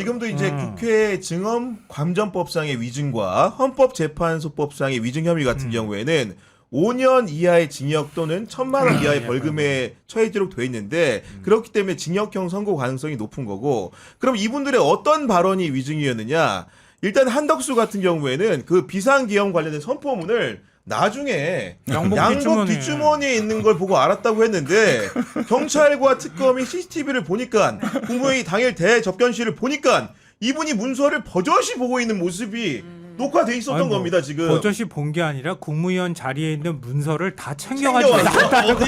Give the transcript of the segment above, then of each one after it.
지금도 이제 국회 증언감전법상의 위증과 헌법재판소법상의 위증 혐의 같은 경우에는 5년 이하의 징역 또는 1,000만 원 이하의 벌금에 처해지도록 돼 있는데 그렇기 때문에 징역형 선고 가능성이 높은 거고 그럼 이분들의 어떤 발언이 위증이었느냐? 일단 한덕수 같은 경우에는 그 비상계엄 관련된 선포문을 나중에 양복 뒷주머니에 있는 걸 보고 알았다고 했는데 경찰과 특검이 CCTV를 보니까 국무회의 당일 대접견실을 보니까 이분이 문서를 버젓이 보고 있는 모습이 녹화돼 있었던 겁니다. 지금 버젓이 본 게 아니라 국무위원 자리에 있는 문서를 다 챙겨가지고 나왔다고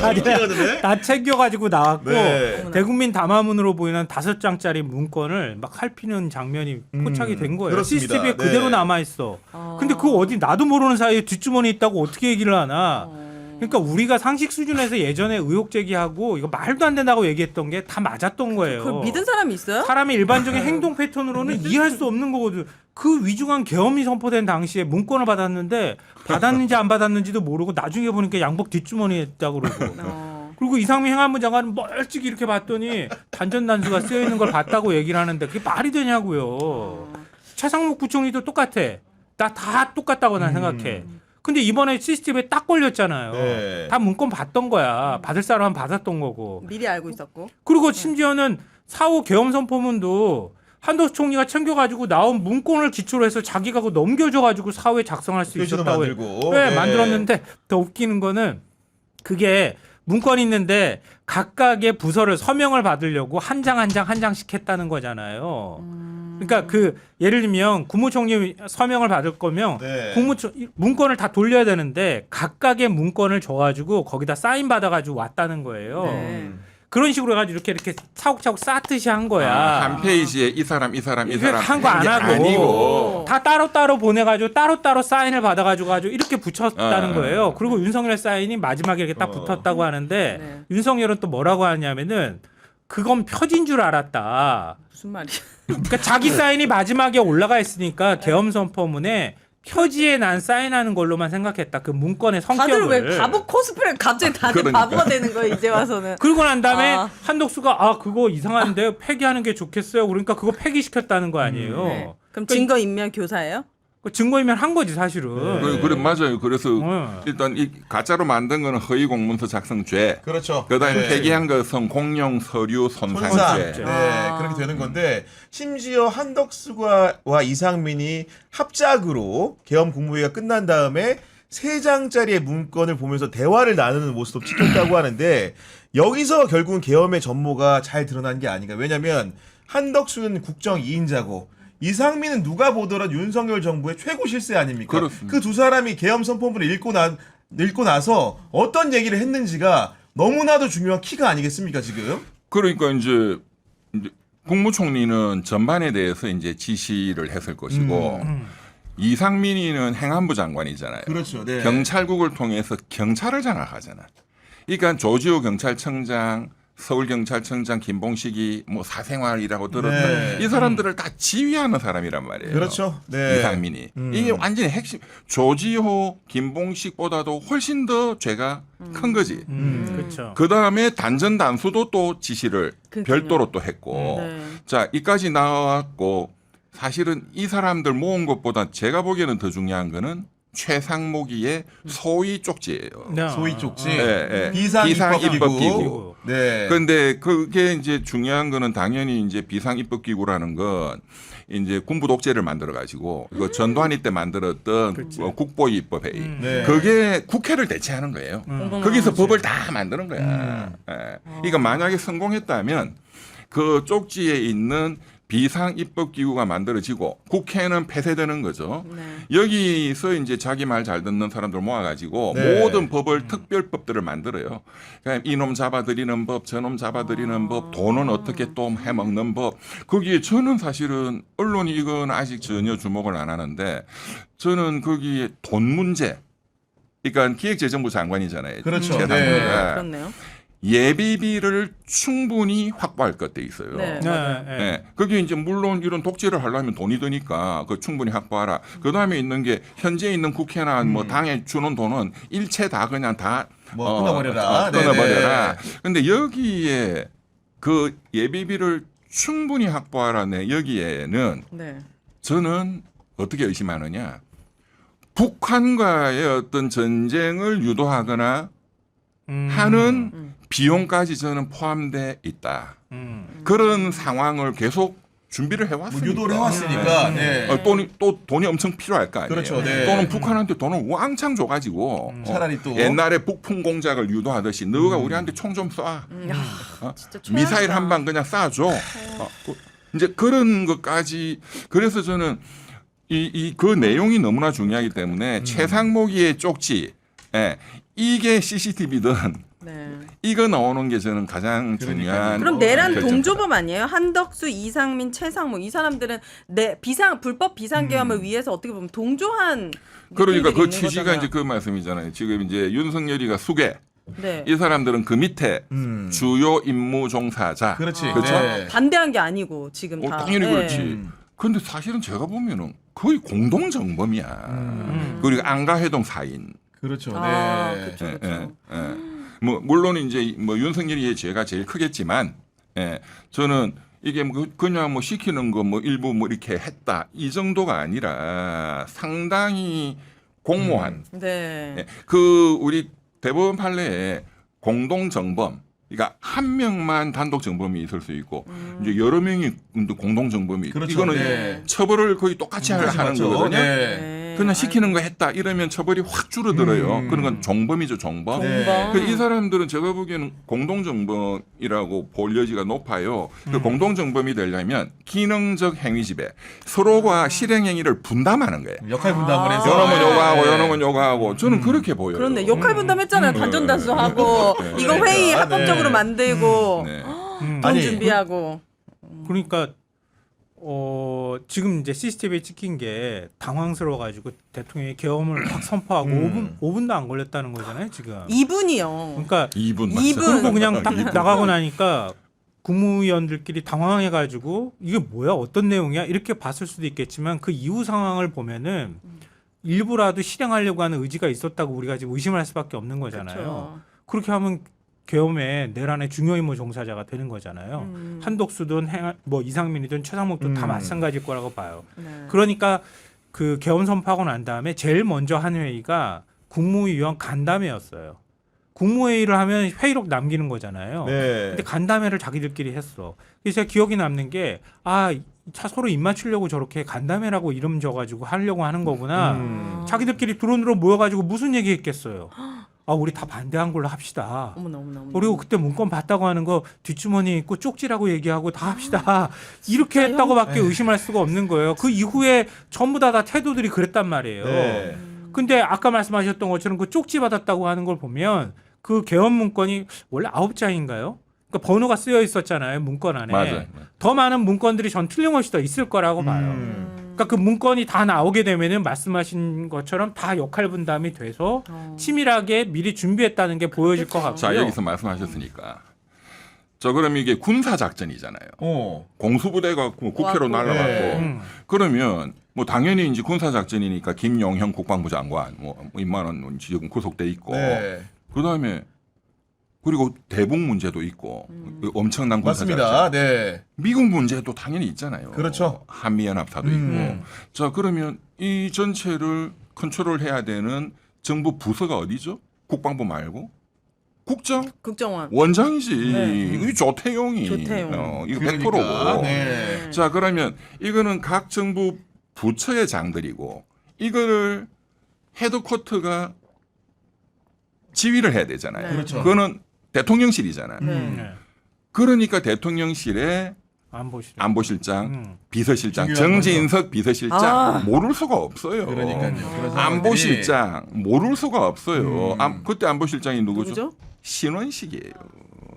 다 챙겨가지고 나왔고 네. 대국민 담화문으로 보이는 5장짜리 문건을 막 할피는 장면이 포착이 된 거예요. 그렇습니다. CCTV에 그대로 남아 있어. 근데 그거 어디 나도 모르는 사이에 뒷주머니에 있다고 어떻게 얘기를 하나? 그러니까 우리가 상식 수준에서 예전에 의혹 제기하고 이거 말도 안 된다고 얘기했던 게 다 맞았던 거예요. 그걸 믿은 사람이 있어요? 사람의 일반적인 행동 패턴으로는 이해할 수 없는 거거든. 그 위중한 계엄이 선포된 당시에 문건을 받았는데 받았는지 안 받았는지도 모르고 나중에 보니까 양복 뒷주머니에 있다고 그러고. 그리고 이상민 행안부 장관은 멀찍이 이렇게 봤더니 단전단수가 쓰여 있는 걸 봤다고 얘기를 하는데 그게 말이 되냐고요. 최상목 부총리도 똑같아. 나 다 똑같다고 난 생각해. 근데 이번에 CCTV에 딱 걸렸잖아요. 네. 다 문건 받던 거야. 받을 사람은 받았던 거고. 미리 알고 있었고. 그리고 심지어는 4.5 계엄 선포문도 한덕수 총리가 챙겨가지고 나온 문건을 기초로 해서 자기가 그거 넘겨줘가지고 사후에 작성할 수 표지도 있었다고 만들고. 네, 네. 만들었는데 더 웃기는 거는 그게 문건이 있는데 각각의 부서를 서명을 받으려고 한 장 한 장 한 장씩 했다는 거잖아요. 그러니까 그 예를 들면 국무총리 서명을 받을 거면 네. 문건을 다 돌려야 되는데 각각의 문건을 줘가지고 거기다 사인 받아가지고 왔다는 거예요. 네. 그런 식으로 해가지고 이렇게 차곡차곡 쌓듯이 한 거야. 한 페이지에 이 사람 한 거 안 하고 아니고 다 따로따로 보내가지고 따로따로 사인을 받아가지고 이렇게 붙였다는 아. 거예요. 그리고 윤석열 사인이 마지막에 이렇게 딱 붙었다고 하는데 네. 윤석열은 또 뭐라고 하냐면은 그건 표지인 줄 알았다. 무슨 말이야? 그러니까 자기 사인이 마지막에 올라가 있으니까 계엄 선포문에 표지에 난 사인하는 걸로만 생각했다. 그 문건의 성격을. 다들 왜 바보 코스프레 갑자기 다들 그러니까. 바보가 되는 거예요 이제 와서는. 그러고 난 다음에 아. 한덕수가 그거 이상한데 폐기하는 게 좋겠어요. 그러니까 그거 폐기시켰다는 거 아니에요. 네. 그럼 증거 인멸 교사예요? 그 증거인멸 한 거지 사실은. 그래 맞아요. 그래서 네. 일단 이 가짜로 만든 거는 허위 공문서 작성죄. 그렇죠. 그다음에 네. 폐기한 것은 공용 서류 손상. 손상죄. 네, 그렇게 되는 건데 심지어 한덕수와 이상민이 합작으로 계엄 국무회의가 끝난 다음에 3장짜리의 문건을 보면서 대화를 나누는 모습도 찍혔다고 하는데 여기서 결국은 계엄의 전모가 잘 드러난 게 아닌가. 왜냐하면 한덕수는 국정 2인자고 이상민은 누가 보더라도 윤석열 정부의 최고 실세 아닙니까? 그렇습니다. 그 두 사람이 계엄 선포문을 읽고 나서 어떤 얘기를 했는지가 너무나도 중요한 키가 아니겠습니까 지금? 그러니까 이제 국무총리는 전반에 대해서 이제 지시를 했을 것이고 이상민이는 행안부 장관이잖아요. 그렇죠. 네. 경찰국을 통해서 경찰을 장악하잖아. 그러니까 조지호 경찰청장, 서울경찰청장 김봉식이 뭐 사생활이라고 들었던 네. 이 사람들을 다 지휘하는 사람이란 말이에요. 그렇죠. 네. 이상민이. 이게 완전히 핵심. 조지호, 김봉식보다도 훨씬 더 죄가 큰 거지. 그렇죠. 그 다음에 단전 단수도 또 지시를 그러니까요. 별도로 또 했고. 네. 자, 이까지 나왔고 사실은 이 사람들 모은 것보다 제가 보기에는 더 중요한 거는 최상목이의 소위 쪽지예요. 네. 소위 쪽지. 예. 비상 입법기구. 입법기구. 네. 그런데 그게 이제 중요한 거는 당연히 이제 비상 입법기구라는 건 이제 군부 독재를 만들어 가지고 이거 전두환이 때 만들었던 국보위 입법회의. 네. 그게 국회를 대체하는 거예요. 거기서 법을 다 만드는 거야. 예. 그러니까 만약에 성공했다면 그 쪽지에 있는 비상 입법기구가 만들어지고 국회는 폐쇄되는 거죠. 네. 여기서 이제 자기 말 잘 듣는 사람들 모아가지고 네. 모든 법을 특별법들을 만들어요. 그러니까 이놈 잡아들이는 법, 저놈 잡아들이는 법, 돈은 어떻게 또 해먹는 법. 거기에 저는 사실은 언론이 이건 아직 전혀 주목을 안 하는데 저는 거기에 돈 문제. 그러니까 기획재정부 장관이잖아요. 그렇죠. 최상무가. 네. 그렇네요. 예비비를 충분히 확보할 것 돼 있어요. 네. 네. 그게 이제 물론 이런 독재를 하려면 돈이 드니까 그 충분히 확보하라. 그 다음에 있는 게 현재 있는 국회나 뭐 당에 주는 돈은 일체 다 그냥 다 끊어버려라. 끊어버려라. 네네. 근데 여기에 그 예비비를 충분히 확보하라네. 여기에는 네. 저는 어떻게 의심하느냐. 북한과의 어떤 전쟁을 유도하거나 하는 비용까지 저는 포함돼 있다. 그런 상황을 계속 준비를 해왔으니까. 유도를 해왔으니까. 네. 돈이 엄청 필요할 거 아니에요. 그렇죠. 네. 또는 북한한테 돈을 왕창 줘가지고 차라리 또 옛날에 북풍 공작을 유도하듯이 너가 우리한테 총 좀 쏴. 진짜 미사일 최악이다. 한 방 그냥 쏴줘. 이제 그런 것까지. 그래서 저는 그 내용이 너무나 중요하기 때문에 최상목이의 쪽지, 이게 CCTV든 네. 이거 나오는 게 저는 가장 중요한. 그럼 내란 결정이다. 동조범 아니에요? 한덕수, 이상민, 최상목 이 사람들은 불법 비상계엄을 위해서 어떻게 보면 동조한. 그러니까 느낌들이 그 있는 취지가 거잖아요. 이제 그 말씀이잖아요. 지금 이제 윤석열이가 수계, 네. 이 사람들은 그 밑에 주요 임무 종사자. 그렇지. 그렇죠? 네. 반대한 게 아니고 지금 다. 당연히 네. 그렇지. 그런데 사실은 제가 보면은 거의 공동 정범이야. 그리고 안가회동 사인. 그렇죠. 아, 네. 그렇죠, 그렇죠. 뭐 물론 이제 뭐 윤석열이의 죄가 제일 크겠지만, 저는 이게 뭐 그냥 뭐 시키는 거 뭐 일부 뭐 이렇게 했다 이 정도가 아니라 상당히 공모한. 네. 그 우리 대법원 판례에 공동 정범. 그러니까 한 명만 단독 정범이 있을 수 있고 이제 여러 명이 공동 정범이 있고 그렇죠. 이거는 네. 처벌을 거의 똑같이 하는 맞죠. 거거든요. 네. 네. 그냥 시키는 거 했다 이러면 처벌이 확 줄어들어요. 그런 건 종범이죠, 종범. 네. 동범. 이 사람들은 제가 보기에는 공동정범이라고 볼 여지가 높아요. 그 공동정범이 되려면 기능적 행위지배, 서로가 실행행위를 분담하는 거예요. 역할 분담을 해서 요놈은 네. 요거하고 요놈은 요거하고 저는 그렇게 보여요. 그런데 역할 분담했잖아요. 단전단수하고 이거 회의 그러니까, 합법적으로 네. 만들고 네. 돈 아니, 준비하고. 그러니까 지금 이제 CCTV에 찍힌 게 당황스러워가지고 대통령이 계엄을 확 선포하고 5분도 안 걸렸다는 거잖아요 지금. 2분이요. 그러니까 2분 그리고 그냥 딱 나가고 나니까 국무위원들끼리 당황해가지고 이게 뭐야 어떤 내용이야 이렇게 봤을 수도 있겠지만 그 이후 상황을 보면은 일부라도 실행하려고 하는 의지가 있었다고 우리가 지금 의심할 수밖에 없는 거잖아요. 그렇죠. 그렇게 하면 계엄에 내란의 중요 임무 종사자가 되는 거잖아요. 한독수든 뭐 이상민이든 최상목도 다 마찬가지일 거라고 봐요. 네. 그러니까 그 계엄 선포하고 난 다음에 제일 먼저 한 회의가 국무위원 간담회였어요. 국무회의를 하면 회의록 남기는 거잖아요. 네. 근데 간담회를 자기들끼리 했어. 그래서 제가 기억이 남는 게 서로 입 맞추려고 저렇게 간담회라고 이름 줘가지고 하려고 하는 거구나. 자기들끼리 두런두런 모여가지고 무슨 얘기했겠어요. 우리 다 반대한 걸로 합시다. 어머나 어머나. 그리고 그때 문건 봤다고 하는 거 뒷주머니 있고 쪽지라고 얘기하고 다 합시다. 이렇게 진짜 했다고밖에 의심할 수가 없는 거예요. 그 이후에 전부 다 태도들이 그랬단 말이에요. 네. 근데 아까 말씀하셨던 것처럼 그 쪽지 받았다고 하는 걸 보면 그 계엄 문건이 원래 9장인가요? 그러니까 번호가 쓰여 있었잖아요. 문건 안에. 맞아요. 더 많은 문건들이 전 틀림없이 더 있을 거라고 봐요. 그러니까 그 문건이 다 나오게 되면은 말씀하신 것처럼 다 역할 분담이 돼서 치밀하게 미리 준비했다는 게 보여질 것 같고요. 자 여기서 말씀하셨으니까 그럼 이게 군사 작전이잖아요. 공수부대가 국회로 와고. 날아갔고 네. 그러면 뭐 당연히 이제 군사 작전이니까 김용현 국방부 장관 뭐 임만원 지금 구속돼 있고 네. 그다음에 그리고 대북 문제도 있고 엄청난 군사 맞습니다. 작전. 네. 미국 문제도 당연히 있잖아요. 그렇죠. 한미연합사도 있고. 자 그러면 이 전체를 컨트롤해야 되는 정부 부서가 어디죠? 국방부 말고 국정 국정원. 원장이지. 네. 이 조태용이. 조태용. 이거 그러니까, 100%고. 네. 자 그러면 이거는 각 정부 부처의 장들이고 이거를 헤드쿼터가 지휘를 해야 되잖아요. 네. 그렇죠. 그거는 대통령실이잖아요. 네. 그러니까 대통령실에 안보실장, 비서실장, 중요한 정진석 비서실장 모를 수가 없어요. 그러니까요. 그래서 안보실장 모를 수가 없어요. 그때 안보실장이 누구죠? 누구죠? 신원식이에요.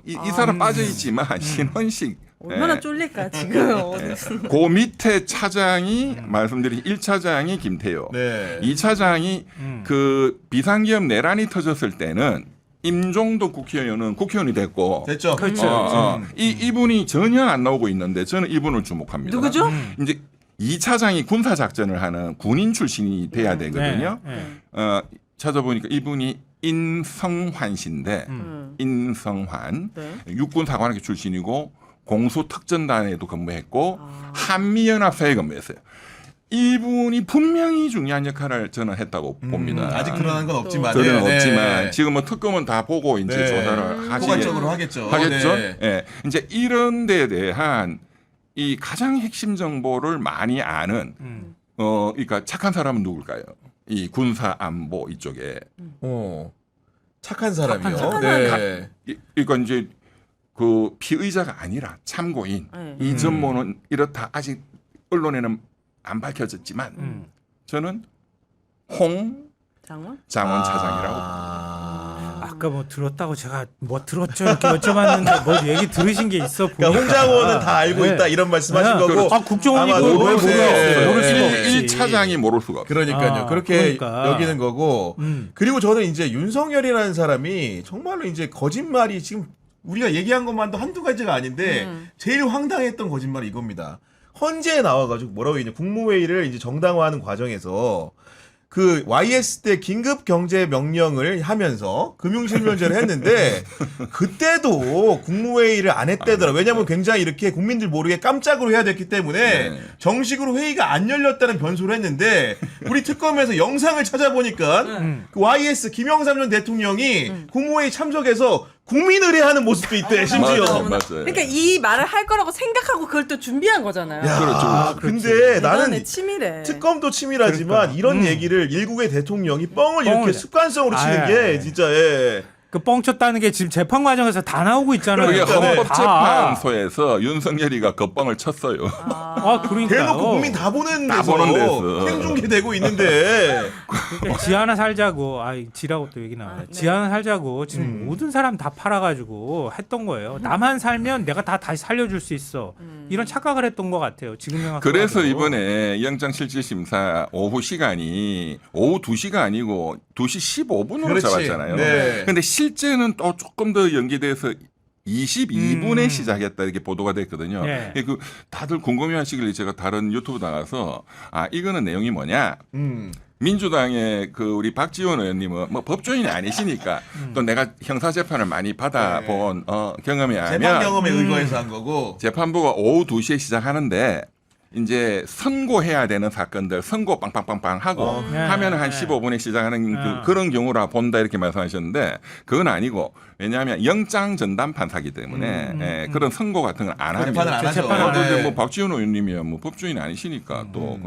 이 사람 빠져 있지만 신원식. 얼마나 예. 쫄릴까 지금. 그 밑에 차장이 말씀드린 1차장이 김태효. 네. 2차장이 그 비상기업 내란이 터졌을 때는 임종덕 국회의원은 국회의원이 됐고 됐죠. 그렇죠. 이분이 전혀 안 나오고 있는데 저는 이분을 주목합니다. 누구죠? 이제 2차장이 군사 작전을 하는 군인 출신이 돼야 되거든요. 네. 찾아보니까 이분이 인성환 씨인데 인성환 네. 육군 사관학교 출신이고 공수특전단에도 근무했고 한미연합사에 근무했어요. 이분이 분명히 중요한 역할을 저는 했다고 봅니다. 아직 드러난 건 없지만. 저는 네. 없지만 지금 뭐 특검은 다 보고 이제 네. 조사를 포괄적으로 하겠죠. 하겠죠. 네. 예. 이제 이런 데에 대한 이 가장 핵심 정보를 많이 아는 그러니까 착한 사람은 누굴까요? 이 군사 안보 이쪽에. 착한 사람이요. 착한 네. 그러니까 이제 그 피의자가 아니라 참고인. 네. 이 전모는 이렇다 아직 언론에는 안 밝혀졌지만 저는 홍 장원? 장원 차장이라고. 아까 뭐 들었다고 제가 뭐 들었죠 이렇게 여쭤봤는데 뭐 얘기 들으신 게 있어 보니까. 그러니까 홍장원은 다 알고 있다 이런 말씀하신 네. 거고. 아 국정원이 아마 그걸 왜 모르겠어요. 모르겠어요. 모를 수가 네. 없지. 1차장이 모를 수가 없어요. 그러니까요. 그렇게 그러니까. 여기는 거고. 그리고 저는 이제 윤석열이라는 사람이 정말로 이제 거짓말이 지금 우리가 얘기한 것만도 한두 가지가 아닌데 제일 황당했던 거짓말이 이겁니다. 헌재에 나와가지고 뭐라고 했냐. 국무회의를 이제 정당화하는 과정에서 그 YS 때 긴급 경제 명령을 하면서 금융실명제를 했는데 그때도 국무회의를 안 했대더라. 왜냐하면 굉장히 이렇게 국민들 모르게 깜짝으로 해야 됐기 때문에 네. 정식으로 회의가 안 열렸다는 변소를 했는데 우리 특검에서 영상을 찾아보니까 그 YS 김영삼 전 대통령이 국무회의 참석해서 국민의례하는 모습도 있대. 심지어. 맞아요. 그러니까 이 말을 할 거라고 생각하고 그걸 또 준비한 거잖아요. 야, 그렇죠. 근데 나는 대단해, 치밀해. 특검도 치밀하지만 그러니까. 이런 얘기를 일국의 대통령이 뻥을 이렇게 뻥을 습관성으로 치는 아예, 게 아예. 진짜 예. 그 뻥쳤다는 게 지금 재판 과정에서 다 나오고 있잖아요. 그게 그러니까 네. 헌법재판소에서 윤석열이가 그 뻥을 쳤어요. 아 그러니까요. 대놓고 국민 다 보는 다 데서 보는 데서. 생중계되고 있는데 그러니까 지 하나 살자고, 지라고 또 얘기 나와요. 네. 지 하나 살자고 지금 모든 사람 다 팔아가지고 했던 거예요. 나만 살면 내가 다 다시 살려줄 수 있어. 이런 착각을 했던 것 같아요. 지금 생각해도. 그래서 이번에 영장실질심사 오후 시간이 오후 2시가 아니고 2시 15분으로 그렇지. 잡았잖아요. 네. 근데 실제는 또 조금 더 연기돼서 22분에 시작했다 이렇게 보도가 됐거든요. 네. 그 다들 궁금해하시길래 제가 다른 유튜브 나가서 이거는 내용이 뭐냐? 민주당의 그 우리 박지원 의원님은 뭐 법조인이 아니시니까 또 내가 형사 재판을 많이 받아본 경험에 재판 의하면 경험에 의거해서 한 거고 재판부가 오후 2시에 시작하는데 이제 선고해야 되는 사건들 선고 빵빵빵빵 하고 네. 하면은 한 네. 15분에 시작하는 네. 그런 경우라 본다 이렇게 말씀하셨는데 그건 아니고 왜냐하면 영장 전담 판사기 때문에 그런 선고 같은 건 안 재판을 합니다. 안 하죠. 재판을 안 그런데 네. 뭐 박지원 의원님이야 뭐 법조인 아니시니까 또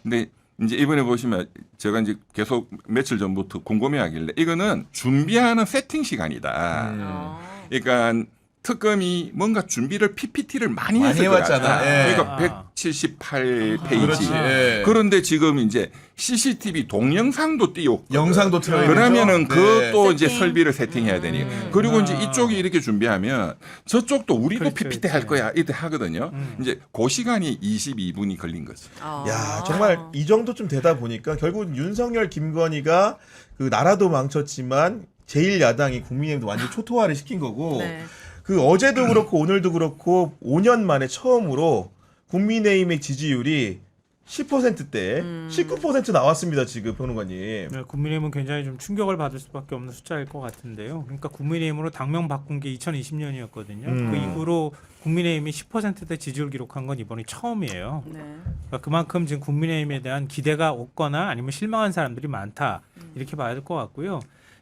근데 이제 이번에 보시면 제가 이제 계속 며칠 전부터 궁금해하길래 이거는 준비하는 세팅 시간이다. 그러니까 특검이 뭔가 준비를 PPT를 많이 많이 했을 것 해왔잖아. 같아. 예. 그러니까 178페이지. 그렇지. 예. 그런데 지금 이제 CCTV 동영상도 띄웠고 영상도 틀어있죠. 그러면은 그것도 이제 세팅. 설비를 세팅해야 되니. 그리고 이제 이쪽이 이렇게 준비하면 저쪽도 우리도 그렇죠, PPT 할 그렇죠. 거야 이렇게 하거든요. 이제 그 시간이 22분이 걸린 거죠. 야 정말 이 정도쯤 되다 보니까 결국 윤석열 김건희가 그 나라도 망쳤지만 제1야당이 국민의힘도 완전 초토화를 시킨 거고 네. 그 어제도 그렇고 오늘도 그렇고 5년 만에 처음으로 국민의힘의 지지율이 10%대 19% 나왔습니다 지금 평론가님. 네, 국민의힘은 굉장히 좀 충격을 받을 수밖에 없는 숫자일 것 같은데요. 그러니까 국민의힘으로 당명 바꾼 게 2020년이었거든요. 그 이후로 국민의힘이 10%대 지지율 기록한 건 이번이 처음이에요. 네. 그러니까 그만큼 지금 국민의힘에 대한 기대가 없거나 아니면 실망한 사람들이 많다 이렇게 봐야 될 것 같고요.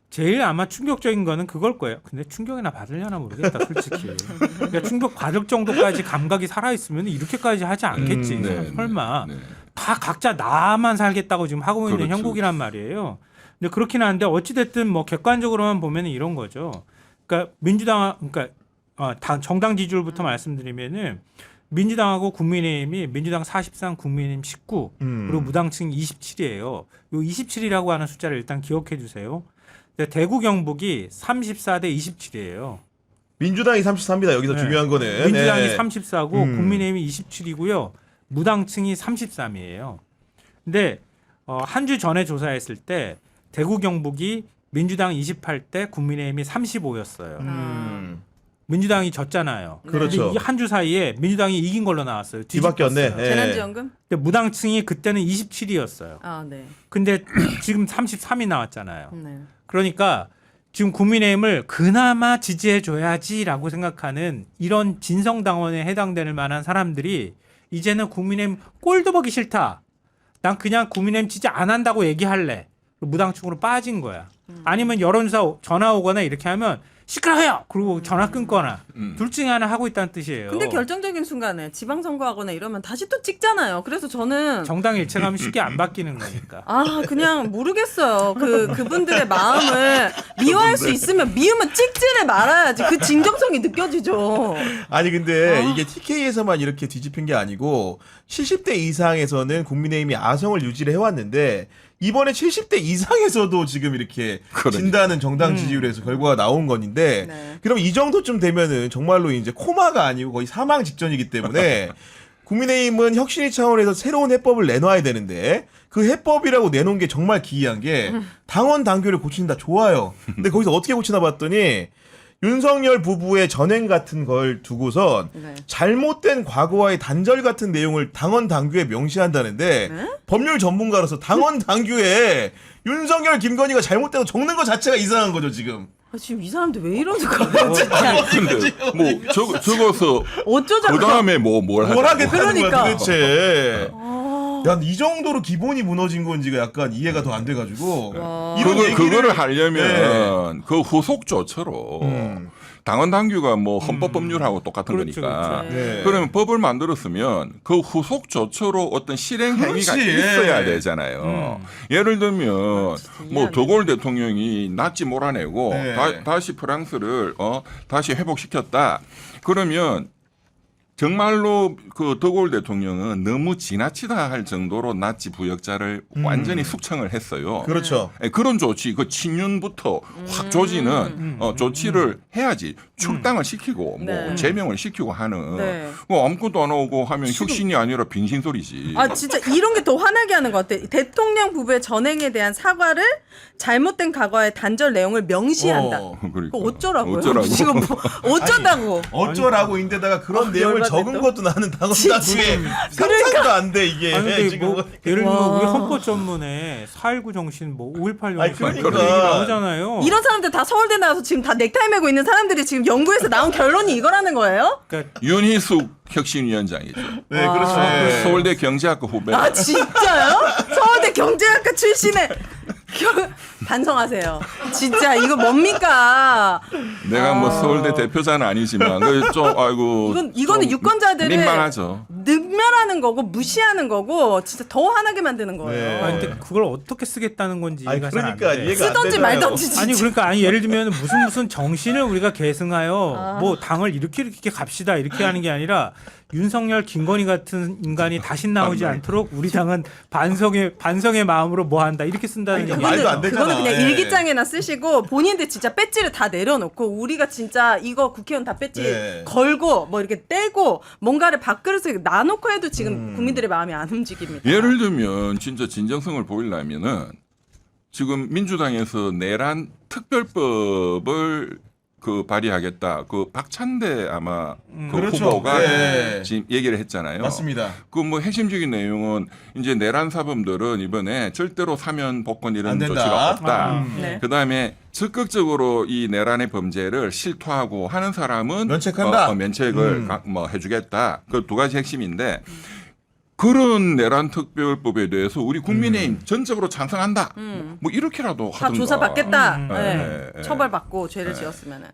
제일 아마 충격적인 거는 그걸 거예요. 근데 충격이나 받으려나 모르겠다, 솔직히. 그러니까 충격 받을 정도까지 감각이 살아있으면 이렇게까지 하지 않겠지. 네, 설마. 네. 다 각자 나만 살겠다고 지금 하고 있는 그렇죠. 형국이란 말이에요. 근데 그렇긴 한데 어찌됐든 뭐 객관적으로만 보면 이런 거죠. 그러니까 민주당, 그러니까 정당 지지율부터 말씀드리면은 민주당하고 국민의힘이 민주당 43, 국민의힘 19, 그리고 무당층 27이에요. 요 27이라고 하는 숫자를 일단 기억해 주세요. 대구 경북이 34대 27이에요. 민주당이 33입니다. 여기서 네. 중요한 거는 민주당이 네. 34고 국민의힘이 27이고요. 무당층이 33이에요. 근데 한 주 전에 조사했을 때 대구 경북이 민주당 28대 국민의힘이 35였어요. 민주당이 졌잖아요. 그렇죠. 한 주 사이에 민주당이 이긴 걸로 나왔어요. 뒤바뀌었네. 뒤집혔어요. 예. 재난지원금? 근데 무당층이 그때는 27이었어요. 네. 근데 지금 33이 나왔잖아요. 네. 그러니까 지금 국민의힘을 그나마 지지해줘야지라고 생각하는 이런 진성당원에 해당되는 만한 사람들이 이제는 국민의힘 꼴도 보기 싫다. 난 그냥 국민의힘 지지 안 한다고 얘기할래. 무당층으로 빠진 거야. 아니면 여론조사 전화 오거나 이렇게 하면 시끄러워요. 그리고 전화 끊거나 둘 중에 하나 하고 있다는 뜻이에요. 근데 결정적인 순간에 지방선거하거나 이러면 다시 또 찍잖아요. 그래서 저는 정당 일체감이 쉽게 안 바뀌는 거니까. 그냥 모르겠어요. 그분들의 마음을 미워할 수 있으면 미우면 찍지를 말아야지. 그 진정성이 느껴지죠. 아니 근데 이게 TK에서만 이렇게 뒤집힌 게 아니고 70대 이상에서는 국민의힘이 아성을 유지를 해왔는데 이번에 70대 이상에서도 지금 이렇게 진다는 정당 지지율에서 결과가 나온 건데 네. 그럼 이 정도쯤 되면은 정말로 이제 코마가 아니고 거의 사망 직전이기 때문에 국민의힘은 혁신위 차원에서 새로운 해법을 내놔야 되는데 그 해법이라고 내놓은 게 정말 기이한 게 당원 당규를 고친다 좋아요. 근데 거기서 어떻게 고치나 봤더니 윤석열 부부의 전행 같은 걸 두고선 네. 잘못된 과거와의 단절 같은 내용을 당원 당규에 명시한다는데 네? 법률 전문가로서 당원 당규에 윤석열 김건희가 잘못돼서 적는 것 자체가 이상한 거죠 지금. 지금 이 사람들 왜 이러는 거예요, 진짜. 근데 뭐 적어서 어쩌자고. 그 다음에 뭘 뭘 하자고. 하겠다는 거야 그러니까. 도대체. 야, 이 정도로 기본이 무너진 건지가 약간 이해가 더 안 돼가지고 와. 이런 그거를 하려면 그 후속 조처로 당원 당규가 뭐 헌법 법률하고 똑같은 그렇죠, 거니까. 그렇죠. 네. 그러면 법을 만들었으면 그 후속 조처로 어떤 실행 행위가 그렇지. 있어야 되잖아요. 예를 들면 진짜 뭐 이해하네. 드골 대통령이 나치 몰아내고 네. 다시 프랑스를 다시 회복시켰다. 그러면 정말로 그 드골 대통령은 너무 지나치다 할 정도로 나치 부역자를 완전히 숙청을 했어요. 그렇죠. 예, 그런 조치, 그 친윤부터 확 조지는 조치를 해야지 출당을 시키고 뭐 네. 제명을 시키고 하는 네. 뭐 아무것도 안 하고 하면 혁신이 아니라 빈신소리지. 진짜 이런 게 더 화나게 하는 것 같아. 대통령 부부의 전행에 대한 사과를 잘못된 과거의 단절 내용을 명시한다. 그러니까. 그거 어쩌라고요? 어쩌라고. 지금 뭐 어쩌다고? 어쩌라고 인데다가 그런 내용을 열받네, 적은 또. 것도 나는 당원 진짜. 당규에 상상도 안 돼 이게 아니 근데 지금. 뭐 예를 들면 와. 우리 헌법 전문에 4.19 정신, 뭐 5.18 아니, 정신 그러니까. 그런 얘기 나오잖아요. 이런 사람들 다 서울대 나와서 지금 다 넥타이 메고 있는 사람들이 지금 연구에서 나온 결론이 이거라는 거예요? 그러니까 윤희숙 혁신위원장이죠. 네, 그렇죠. 네. 서울대 경제학과 후배. 진짜요? 서울대 경제학과 출신의 반성하세요. 진짜 이거 뭡니까? 내가 뭐 서울대 대표자는 아니지만 좀 아이고 이거는 좀 유권자들을 민망하죠. 능멸하는 거고 무시하는 거고 진짜 더 화나게 만드는 거예요. 네. 아니 근데 그걸 어떻게 쓰겠다는 건지 아니 이해가 잘 안 그러니까 돼. 이해가 안 쓰던지 되잖아요. 말던지 진짜. 아니 그러니까 예를 들면 무슨 정신을 우리가 계승하여 뭐 당을 이렇게 갑시다 이렇게 하는 게 아니라 윤석열 김건희 같은 인간이 다시 나오지 않도록 우리 당은 반성의 마음으로 뭐 한다 이렇게 쓴다는 얘기. 말도 안 되잖아. 그거는 그냥 예. 일기장에나 쓰시고 본인들 진짜 배지를 다 내려놓고 우리가 진짜 이거 국회의원 다 배지 네. 걸고 뭐 이렇게 떼고 뭔가를 밥그릇에 놔놓고 해도 지금 국민들의 마음이 안 움직입니다. 예를 들면 진짜 진정성을 보이려면은 지금 민주당에서 내란 특별법을 발의하겠다. 그 박찬대 아마 그 그렇죠. 후보가 네. 지금 얘기를 했잖아요. 맞습니다. 그 뭐 핵심적인 내용은 이제 내란 사범들은 이번에 절대로 사면 복권 안 이런 된다. 조치가 없다. 네. 그다음에 적극적으로 이 내란의 범죄를 실토하고 하는 사람은 면책한다. 면책을 뭐 해주겠다. 그 두 가지 핵심인데 그런 내란 특별법에 대해서 우리 국민의힘 전적으로 찬성한다. 뭐 이렇게라도 다 하든가. 조사받겠다. 네. 네. 네. 처벌받고 죄를 지었으면은.